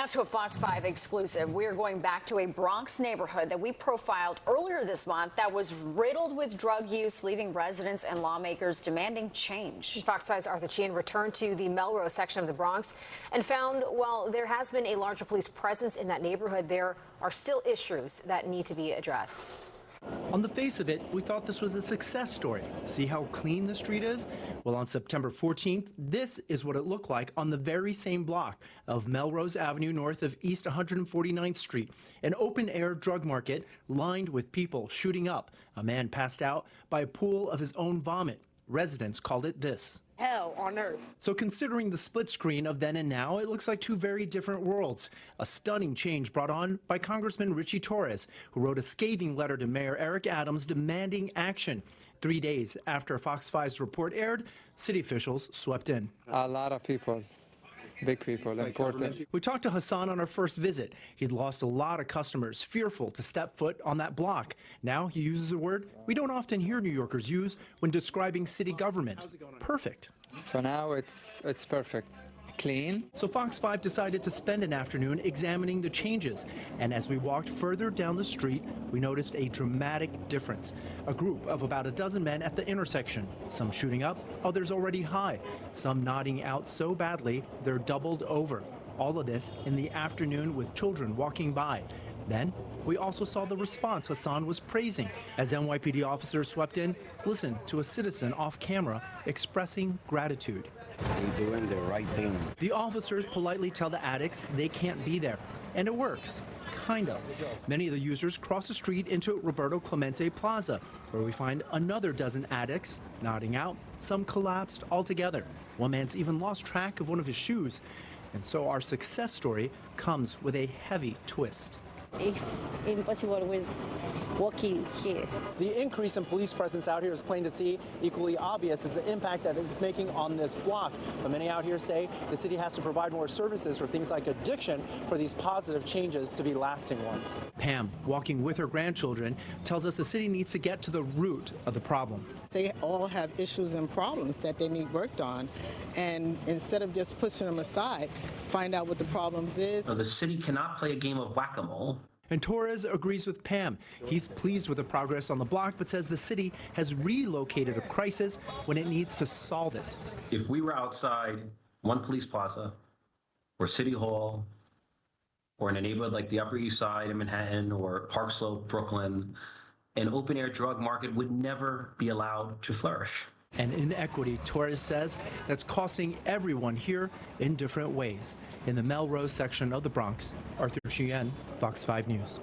Now to a Fox 5 exclusive. We're going back to a Bronx neighborhood that we profiled earlier this month that was riddled with drug use, leaving residents and lawmakers demanding change. Fox 5's Arthur Sheehan returned to the Melrose section of the Bronx and found while there has been a larger police presence in that neighborhood, there are still issues that need to be addressed. On the face of it, we thought this was a success story. See how clean the street is? Well, on September 14th, this is what it looked like on the very same block of Melrose Avenue north of East 149th Street, an open-air drug market lined with people shooting up. A man passed out by a pool of his own vomit. Residents called it this. Hell on earth. So considering the split screen of then and now, it looks like two very different worlds. A stunning change brought on by Congressman Richie Torres, who wrote a scathing letter to Mayor Eric Adams demanding action. 3 days after Fox 5's report aired, city officials swept in. A lot of people. Big people, important. We talked to Hassan on our first visit. He'd lost a lot of customers, fearful to step foot on that block. Now he uses a word we don't often hear New Yorkers use when describing city government. Perfect. So now it's perfect. Clean. So Fox 5 decided to spend an afternoon examining the changes. And as we walked further down the street, we noticed a dramatic difference. A group of about a dozen men at the intersection, some shooting up, others already high, some nodding out so badly they're doubled over. All of this in the afternoon with children walking by. Then we also saw the response Hassan was praising as NYPD officers swept in. Listen to a citizen off camera expressing gratitude. They're doing the right thing. The officers politely tell the addicts they can't be there, and it works. Kind of. Many of the users cross the street into Roberto Clemente Plaza, where we find another dozen addicts nodding out. Some collapsed altogether. One man's even lost track of one of his shoes. And so our success story comes with a heavy twist. It's impossible with walking here. The increase in police presence out here is plain to see. Equally obvious is the impact that it's making on this block. But many out here say the city has to provide more services for things like addiction for these positive changes to be lasting ones. Pam, walking with her grandchildren, tells us the city needs to get to the root of the problem. They all have issues and problems that they need worked on. And instead of just pushing them aside, find out what the problems is. The city cannot play a game of whack-a-mole. And Torres agrees with Pam. He's pleased with the progress on the block, but says the city has relocated a crisis when it needs to solve it. If we were outside one police plaza or City Hall or in a neighborhood like the Upper East Side in Manhattan or Park Slope, Brooklyn, an open-air drug market would never be allowed to flourish. And inequity, Torres says, that's costing everyone here in different ways. In the Melrose section of the Bronx, Arthur Sheehan, Fox 5 News.